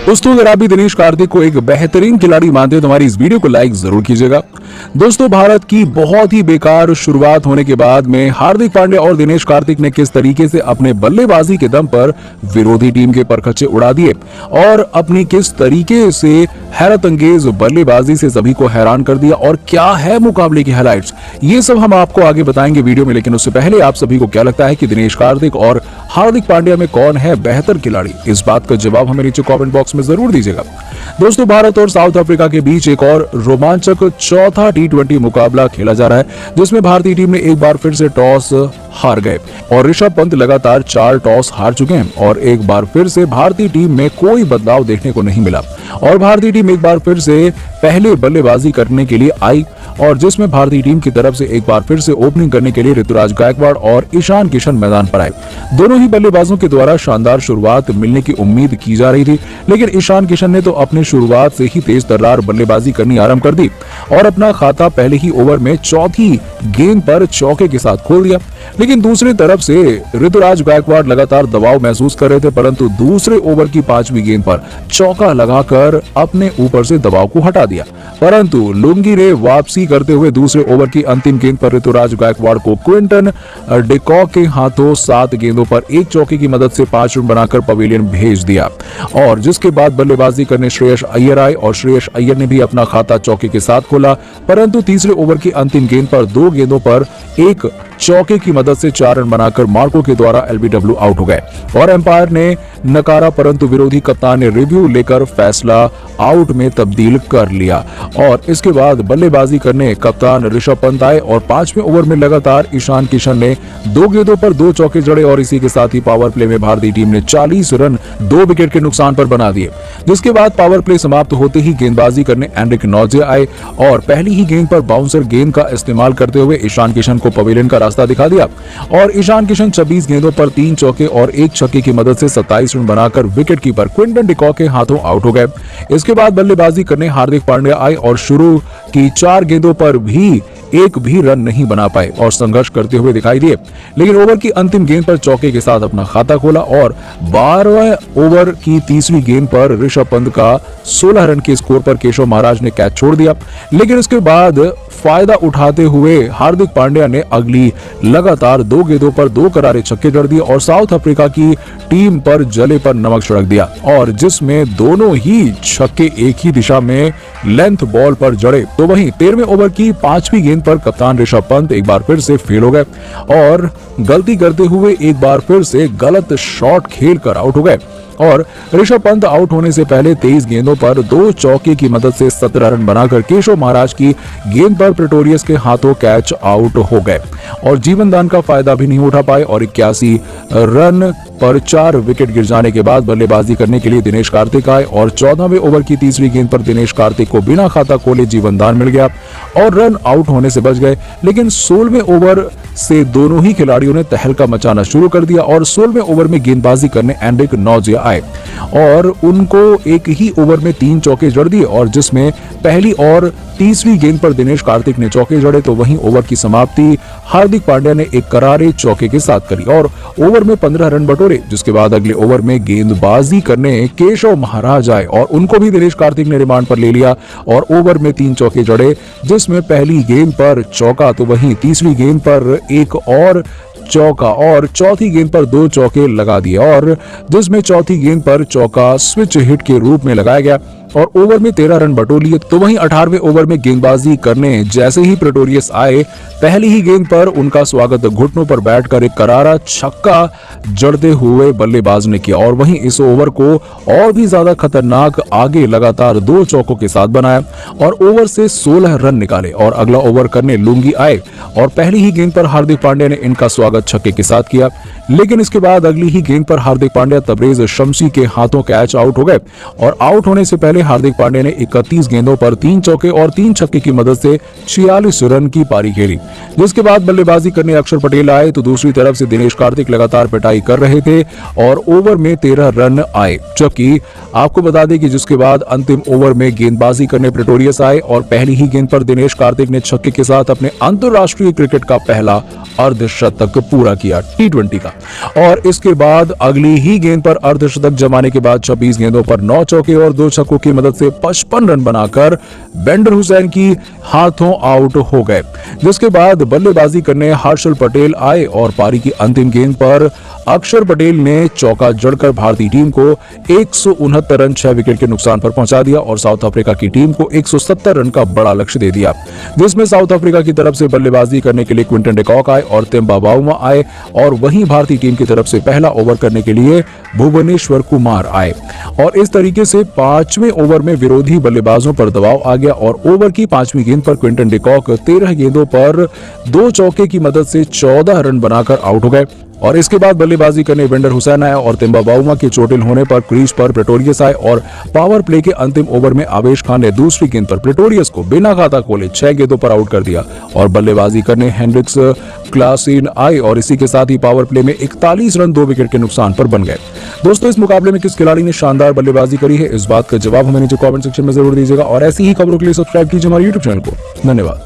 दोस्तों, अगर आप भी दिनेश कार्तिक को एक बेहतरीन खिलाड़ी मानते हो तो हमारी इस वीडियो को लाइक जरूर कीजिएगा। दोस्तों, भारत की बहुत ही बेकार शुरुआत होने के बाद में हार्दिक पांड्या और दिनेश कार्तिक ने किस तरीके से अपने बल्लेबाजी के दम पर विरोधी टीम के परखच्चे उड़ा दिए और अपनी किस तरीके से हैरत अंगेज बल्लेबाजी से सभी को हैरान कर दिया और क्या है मुकाबले की हाइलाइट्स, ये सब हम आपको आगे बताएंगे वीडियो में। लेकिन उससे पहले आप सभी को क्या लगता है कि दिनेश कार्तिक और हार्दिक पांड्या में कौन है बेहतर खिलाड़ी? इस बात का जवाब हमें नीचे कमेंट बॉक्स में जरूर दीजिएगा। दोस्तों, भारत और साउथ अफ्रीका के बीच एक और रोमांचक चौथा टी20 मुकाबला खेला जा रहा है, जिसमें भारतीय टीम ने एक बार फिर से टॉस हार गए और ऋषभ पंत लगातार 4 टॉस हार चुके हैं और एक बार फिर से भारतीय टीम में कोई बदलाव देखने को नहीं मिला और भारतीय टीम एक बार फिर से पहले बल्लेबाजी करने के लिए आई और जिसमें भारतीय टीम की तरफ से एक बार फिर से ओपनिंग करने के लिए ऋतुराज गायकवाड़ और ईशान किशन मैदान पर आए। दोनों ही बल्लेबाजों के द्वारा शानदार शुरुआत मिलने की उम्मीद की जा रही थी, लेकिन ईशान किशन ने तो अपनी शुरुआत से ही तेज तर्रार बल्लेबाजी करनी आरंभ कर दी और अपना खाता पहले ही ओवर में चौथी गेंद पर चौके के साथ खोल दिया। लेकिन दूसरी तरफ से ऋतुराज गायकवाड़ लगातार दबाव महसूस कर रहे थे, परंतु दूसरे ओवर की 5वीं गेंद पर चौका लगाकर अपने ऊपर से दबाव को हटा दिया। परंतु लुंगी ने वापसी करते हुए दूसरे ओवर की अंतिम गेंद पर ऋतुराज गायकवाड़ को क्विंटन डिकॉक के हाथों 7 गेंदों पर एक चौके की मदद से 5 रन बनाकर पवेलियन भेज दिया और जिसके बाद बल्लेबाजी करने श्रेयस अय्यर आए और श्रेयस अय्यर ने भी अपना खाता चौके के साथ खोला, परंतु तीसरे ओवर की अंतिम गेंद पर 2 गेंदों पर एक चौके की मदद से 4 रन बनाकर मार्को के द्वारा एलबीडब्ल्यू आउट हो गए और एम्पायर ने नकारा, परंतु विरोधी कप्तान ने रिव्यू लेकर फैसला आउट में तब्दील कर लिया और इसके बाद बल्लेबाजी करने कप्तान ऋषभ पंत आए और 5वें ओवर में लगातार ईशान किशन ने 2 गेंदों पर 2 चौके जड़े और इसी के साथ ही पावर प्ले में भारतीय टीम ने 40 रन 2 विकेट के नुकसान पर बना दिए। जिसके बाद पावर प्ले समाप्त होते ही गेंदबाजी करने एंड्रिक नॉर्जे आए और पहली ही गेंद पर बाउंसर गेंद का इस्तेमाल करते हुए ईशान किशन को पवेलियन का रास्ता दिखा दिया और ईशान किशन 26 गेंदों पर 3 चौके और 1 छक्के की मदद से 27 रन बनाकर विकेट कीपर क्विंटन डिकॉक के हाथों आउट हो गए। इसके बाद बल्लेबाजी करने हार्दिक पांड्या आए और शुरू की 4 गेंदों पर भी एक भी रन नहीं बना पाए और संघर्ष करते हुए दिखाई दिए, लेकिन ओवर की अंतिम गेंद पर चौके के साथ अपना खाता खोला और 12वें ओवर की तीसरी गेंद पर ऋषभ पंत का 16 रन के स्कोर पर केशव महाराज ने कैच छोड़ दिया। लेकिन इसके बाद फायदा उठाते हुए हार्दिक पांड्या ने अगली लगातार 2 गेंदों पर 2 करारे छक्के जड़ दिए और साउथ अफ्रीका की टीम पर जले पर नमक छिड़क दिया और जिसमें दोनों ही छक्के एक ही दिशा में लेंथ बॉल पर जड़े। तो वहीं 13वें ओवर की 5वीं गेंद पर कप्तान ऋषभ पंत एक बार फिर से फेल हो गए और गलती करते हुए एक बार फिर से गलत शॉट खेलकर आउट हो गए और ऋषभ पंत आउट होने से पहले 23 गेंदों पर 2 चौके की मदद से 17 रन बनाकर केशव महाराज की गेंद पर प्रेटोरियस के हाथों कैच आउट हो गए और जीवन दान का फायदा भी नहीं उठा पाए और 81 रन पर 4 विकेट गिर जाने के बाद बल्लेबाजी करने के लिए दिनेश कार्तिक आए और 14वें ओवर की तीसरी गेंद पर दिनेश कार्तिक को बिना खाता खोले जीवन दान मिल गया और रन आउट होने से बच गए। लेकिन 16वें ओवर से दोनों ही खिलाड़ियों ने तहलका मचाना शुरू कर दिया और 16वें ओवर में गेंदबाजी करने एंड्रिक नॉर्जे आए और उनको एक ही ओवर में 3 चौके जड़ दिए और जिसमें पहली और तीसरी गेंद पर दिनेश कार्तिक ने चौके जड़े। तो वहीं ओवर की समाप्ति हार्दिक पांड्या ने एक करारे चौके के साथ करी और ओवर में 15 रन बटोरे, जिसके बाद अगले ओवर में गेंदबाजी करने केशव महाराज आए और उनको भी दिनेश कार्तिक ने रिमांड पर ले लिया और ओवर में 3 चौके जड़े, जिसमें पहली गेंद पर चौका तो वहीं तीसरी गेंद पर एक और चौका और चौथी गेंद पर 2 चौके लगा दिए और जिसमें चौथी गेंद पर चौका स्विच हिट के रूप में लगाया गया और ओवर में 13 रन बटोर लिए। तो वहीं 18वें ओवर में गेंदबाजी करने जैसे ही प्रेटोरियस आए, पहली ही गेंद पर उनका स्वागत घुटनों पर बैठकर एक करारा छक्का जड़ते हुए बल्लेबाज ने किया और वहीं इस ओवर को और भी ज्यादा खतरनाक आगे लगातार 2 चौकों के साथ बनाया और ओवर से 16 रन निकाले और अगला ओवर करने लुंगी आए और पहली ही गेंद पर हार्दिक पांड्या ने इनका स्वागत छक्के के साथ किया। लेकिन इसके बाद अगली ही गेंद पर हार्दिक पांड्या तबरेज शमसी के हाथों कैच आउट हो गए और आउट होने से पहले हार्दिक पांड्या ने 31 गेंदों पर 3 चौके और 3 छक्के की मदद से 46 रन की पारी खेली। जिसके बाद बल्लेबाजी करने अक्षर पटेल आए तो दूसरी तरफ से दिनेश कार्तिक लगातार पिटाई कर रहे थे और ओवर में 13 रन आए। जबकि आपको बता दें कि जिसके बाद अंतिम ओवर में गेंदबाजी करने प्रेटोरियस आए और पहली ही गेंद पर दिनेश कार्तिक ने छक्के के साथ अपने अंतरराष्ट्रीय क्रिकेट का पहला अर्धशतक पूरा किया T20 का। और इसके बाद अगली ही गेंद पर अर्धशतक जमाने के बाद 26 गेंदों पर 9 चौके और 2 छक्कों की मदद से 55 रन बनाकर बेंडर हुसैन की हाथों आउट हो गए। जिसके बाद बल्लेबाजी करने हर्षल पटेल आए और पारी की अंतिम गेंद पर अक्षर पटेल ने चौका जड़कर भारतीय टीम को 169 रन 6 विकेट के नुकसान पर पहुंचा दिया और साउथ अफ्रीका की टीम को 170 रन का बड़ा लक्ष्य दे दिया। जिसमें साउथ अफ्रीका की तरफ से बल्लेबाजी करने के लिए क्विंटन डिकॉक आए और तेम्बा बाउमा आए और वहीं भारतीय टीम की तरफ से पहला ओवर करने के लिए भुवनेश्वर कुमार आए। और इस तरीके से 5वें ओवर में विरोधी बल्लेबाजों पर दबाव आ गया और ओवर की 5वीं गेंद पर क्विंटन डिकॉक 13 गेंदों पर 2 चौके की मदद से 14 रन बनाकर आउट हो गए। और इसके बाद बल्लेबाजी करने बेंडर हुसैन आया और तेम्बा बाउमा के चोटिल होने पर क्रीज पर प्रेटोरियस आए और पावर प्ले के अंतिम ओवर में आवेश खान ने दूसरी गेंद पर प्रेटोरियस को बिना खाता खोले 6 गेंदों पर आउट कर दिया और बल्लेबाजी करने हेनरिक्स क्लासेन आए और इसी के साथ ही पावर प्ले में 41 रन 2 विकेट के नुकसान पर बन गए। दोस्तों, इस मुकाबले में किस खिलाड़ी ने शानदार बल्लेबाजी करी है, इस बात का जवाब हमें नीचे कमेंट सेक्शन में जरूर दीजिएगा और ऐसी ही खबरों के लिए सब्सक्राइब कीजिए हमारे YouTube चैनल को। धन्यवाद।